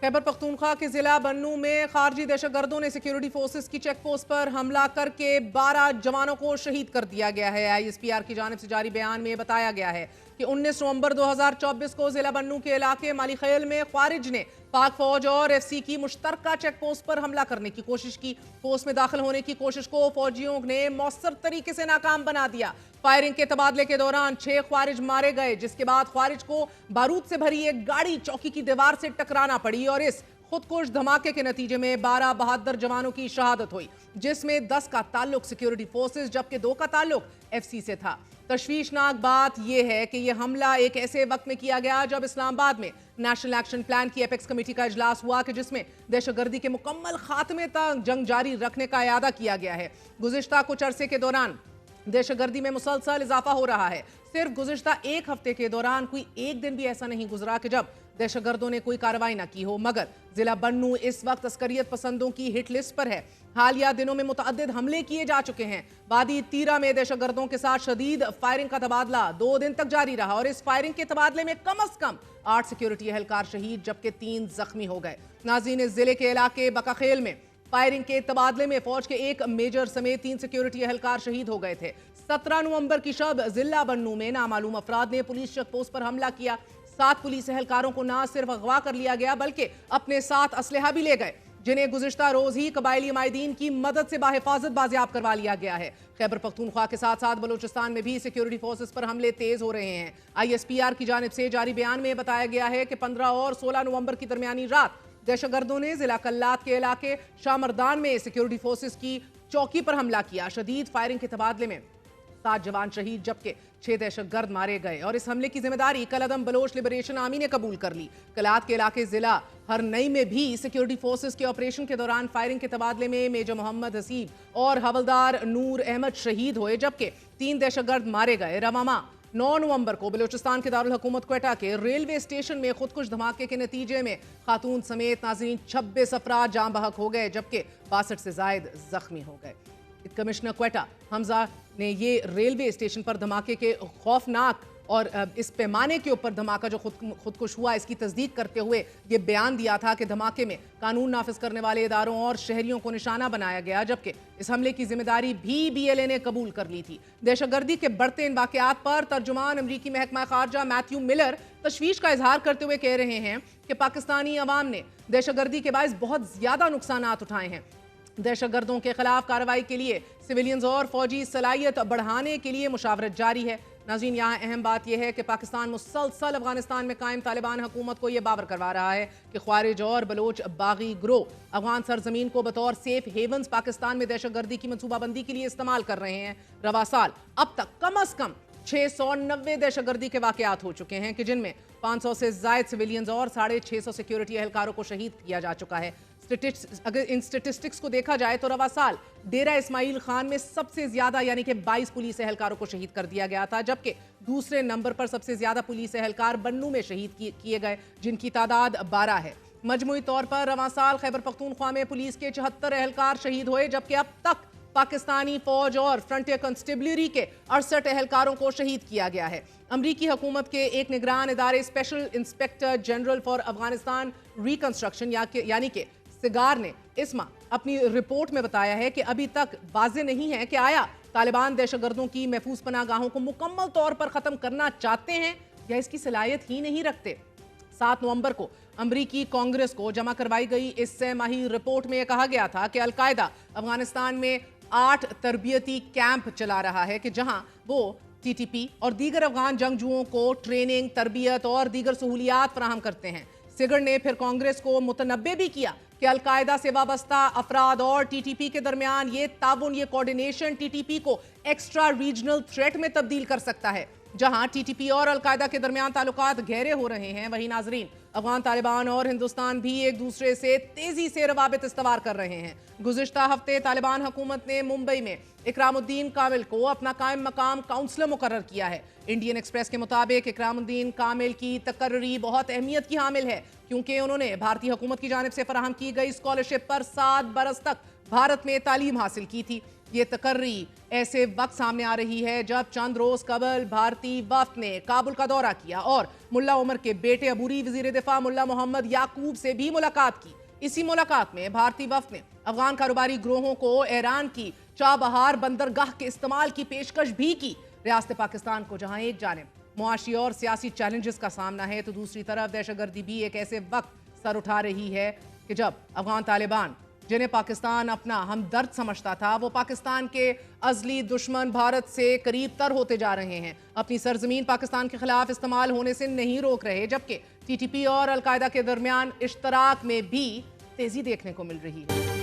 खैबर पख्तूनख्वा के जिला बन्नू में खारजी दहशतगर्दों ने सिक्योरिटी फोर्सेस की चेक पोस्ट पर हमला करके 12 जवानों को शहीद कर दिया गया है। ISPR की जानिब से जारी बयान में बताया गया है कि 19 नवंबर 2024 को जिला बन्नू के इलाके माली खेल में ख्वारिज ने पाक फौज और FC की मुश्तरका चेक पोस्ट पर हमला करने की कोशिश की। पोस्ट में दाखिल होने की कोशिश को फौजियों ने मौसर तरीके से नाकाम बना दिया। फायरिंग के तबादले के दौरान 6 ख्वारिज मारे गए, जिसके बाद ख्वारिज को बारूद से भरी एक गाड़ी चौकी की दीवार से टकराना पड़ी और इस खुदकुश धमाके के नतीजे में 12 बहादुर जवानों की शहादत हुई, जिसमें 10 का ताल्लुक सिक्योरिटी फोर्सेस जबकि 2 का ताल्लुक FC से था। तशवीशनाक बात यह है कि यह हमला एक ऐसे वक्त में किया गया जब इस्लामाबाद में नेशनल एक्शन प्लान की एपेक्स कमेटी का इजलास हुआ कि जिसमें दहशतगर्दी के मुकम्मल खात्मे तक जंग जारी रखने का इरादा किया गया है। गुज़िश्ता कुछ अरसे के दौरान दहशतगर्दी में मुसलसल इजाफा हो रहा है। सिर्फ गुज़िश्ता एक हफ्ते के दौरान कोई एक दिन भी ऐसा नहीं गुजरा कि जब दहशतगर्दों ने कोई कार्रवाई ना की हो, मगर जिला बन्नू इस वक्त अस्करियत पसंदों की हिट लिस्ट पर है। हालिया दिनों में मुतअद्दिद हमले किए जा चुके हैं। वादी तीरा में दहशतगर्दों के साथ शदीद फायरिंग का तबादला 2 दिन तक जारी रहा और इस फायरिंग के तबादले में कम अज कम 8 सिक्योरिटी एहलकार शहीद जबकि 3 जख्मी हो गए। नाज़रीन, इस जिले के इलाके बकाखेल में फायरिंग के तबादले में फौज के एक मेजर समेत 3 सिक्योरिटी एहलकार शहीद हो गए थे। 17 नवंबर की शब जिला बन्नू में नामालूम अफराद ने पुलिस चेक पोस्ट पर हमला किया। 7 पुलिस एहलकारों को न सिर्फ अगवा कर लिया गया बल्कि अपने साथ असलहा भी ले गए, जिन्हें गुज़िश्ता रोज ही कबायली माहिदीन की मदद से बाहिफाजत बाजियाब करवा लिया गया है। खैबर पख्तूनख्वा के साथ साथ बलूचिस्तान में भी सिक्योरिटी फोर्सेस पर हमले तेज हो रहे हैं। ISPR की जानिब से जारी बयान में बताया गया है कि 15 और 16 नवंबर की दरमियानी रात दहशतगर्दों ने जिला कल्लात के इलाके शामरदान में सिक्योरिटी फोर्सेस की चौकी पर हमला किया। शदीद फायरिंग के तबादले में 7 जवान शहीद जबकि 6 दहशतगर्द मारे गए और इस हमले की जिम्मेदारी कलअदम बलोच लिबरेशन आर्मी ने कबूल कर ली। कलात के इलाके जिला हरनई में भी सिक्योरिटी फोर्सेस के ऑपरेशन के दौरान फायरिंग के तबादले में मेजर मोहम्मद हसीब और हवलदार नूर अहमद शहीद हुए जबकि 3 दहशतगर्द मारे गए। रवामा 9 नवंबर को बलूचिस्तान के दारुल हुकूमत क्वेटा के रेलवे स्टेशन में खुदकुश धमाके के नतीजे में खातून समेत नाज़रीन 26 अफराद जान बहक हो गए जबकि 62 से जायद जख्मी हो गए। कमिश्नर क्वेटा हमजा ने ये रेलवे स्टेशन पर धमाके के खौफनाक और इस पैमाने के ऊपर धमाका जो खुदकुश हुआ इसकी तस्दीक करते हुए ये बयान दिया था कि धमाके में कानून नाफिज करने वाले इदारों और शहरियों को निशाना बनाया गया जबकि इस हमले की जिम्मेदारी भी BLA ने कबूल कर ली थी। दहशतगर्दी के बढ़ते इन वाक़यात पर तर्जुमान अमरीकी महकमा खारजा मैथ्यू मिलर तशवीश का इजहार करते हुए कह रहे हैं कि पाकिस्तानी अवाम ने दहशतगर्दी के बायस बहुत ज़्यादा नुकसानात उठाए हैं। दहशतगर्दों के खिलाफ कार्रवाई के लिए सिविलियंस और फौजी सलाहियत बढ़ाने के लिए मुशावरत जारी है। नाज़रीन, यहाँ अहम बात यह है कि पाकिस्तान मुसलसल अफगानिस्तान में कायम तालिबान हुकूमत को यह बावर करवा रहा है कि ख्वारिज और बलोच बागी ग्रोह अफगान सरजमीन को बतौर सेफ हेवंस पाकिस्तान में दहशतगर्दी की मनसूबाबंदी के लिए इस्तेमाल कर रहे हैं। रवा साल अब तक कम अज कम 690 दहशतगर्दी के वाक़यात हो चुके हैं कि जिनमें 500 से ज़ायद सिविलियंस और 650 सिक्योरिटी एहलकारों को शहीद किया जा चुका है। अगर इन स्टेटिस्टिक्स को देखा जाए तो रवा साल डेरा इस्माइल खान में सबसे ज्यादा यानी कि 22 पुलिस एहलकारों को शहीद कर दिया गया था जबकि दूसरे नंबर पर सबसे ज्यादा पुलिस एहलकार बन्नू में शहीद किए गए जिनकी तादाद 12 है। मजमूई तौर पर रवा साल खैबर पख्तूनख्वा में पुलिस के 74 एहलकार शहीद हुए जबकि अब तक पाकिस्तानी फौज और फ्रंटियर कंस्टेबलरी के 68 एहलकारों को शहीद किया गया है। अमरीकी हुकूमत के एक निगरान इदारे special inspector general for Afghanistan reconstruction यानी कि सिगार ने इस माह अपनी रिपोर्ट में बताया है कि अभी तक वाज़ेह नहीं है कि आया तालिबान दहशतगर्दों की महफूज पनाहगाहों को मुकम्मल तौर पर ख़त्म करना चाहते हैं या इसकी सलाहियत ही नहीं रखते। 7 नवंबर को अमरीकी कांग्रेस को जमा करवाई गई इस माही रिपोर्ट में कहा गया था कि अलकायदा अफगानिस्तान में 8 तरबियती कैंप चला रहा है कि जहां वो TTP और दीगर अफगान जंगजुओं को ट्रेनिंग, तरबियत और दीगर सहूलियात फराहम करते हैं। सिगर ने फिर कांग्रेस को मुतनब्बे भी किया कि अलकायदा से वाबस्ता अफराद और TTP के दरमियान ये ताउन, ये कोऑर्डिनेशन TTP को एक्स्ट्रा रीजनल थ्रेट में तब्दील कर सकता है। जहां TTP और अलकायदा के दरमियान ताल्लुकात गहरे हो रहे हैं, वहीं नाजरीन अफगान तालिबान और हिंदुस्तान भी एक दूसरे से तेजी से रवाबित इस्तवार कर रहे हैं। गुज़िश्ता हफ्ते तालिबान हुकूमत ने मुंबई में इकरामुद्दीन कामिल को अपना कायम मकाम काउंसलर मुकर्रर किया है। इंडियन एक्सप्रेस के मुताबिक इकरामुद्दीन कामिल की तकर्री बहुत अहमियत की हामिल है क्योंकि उन्होंने भारतीय हुकूमत की जानिब से फराहम की गई स्कॉलरशिप पर 7 बरस तक भारत में तालीम हासिल की थी। یہ تقرری ایسے وقت سامنے آ رہی ہے جب چند روز قبل بھارتی وفد نے کابل کا دورہ کیا اور ملا عمر کے بیٹے عبوری وزیر دفاع ملا محمد یعقوب سے بھی ملاقات کی۔ اسی ملاقات میں بھارتی وفد نے افغان کاروباری گروہوں کو ایران کی چابہار بندرگاہ کے استعمال کی پیشکش بھی کی۔ ریاست پاکستان کو جہاں ایک جانب معاشی اور سیاسی چیلنجز کا سامنا ہے تو دوسری طرف دہشت گردی بھی ایک ایسے وقت سر اٹھا رہی ہے کہ جب افغان طالبان جنہیں پاکستان اپنا ہمدرد سمجھتا تھا وہ پاکستان کے ازلی دشمن بھارت سے قریب تر ہوتے جا رہے ہیں، اپنی سرزمین پاکستان کے خلاف استعمال ہونے سے نہیں روک رہے، جبکہ ٹی ٹی پی اور القاعدہ کے درمیان اشتراک میں بھی تیزی دیکھنے کو مل رہی ہے۔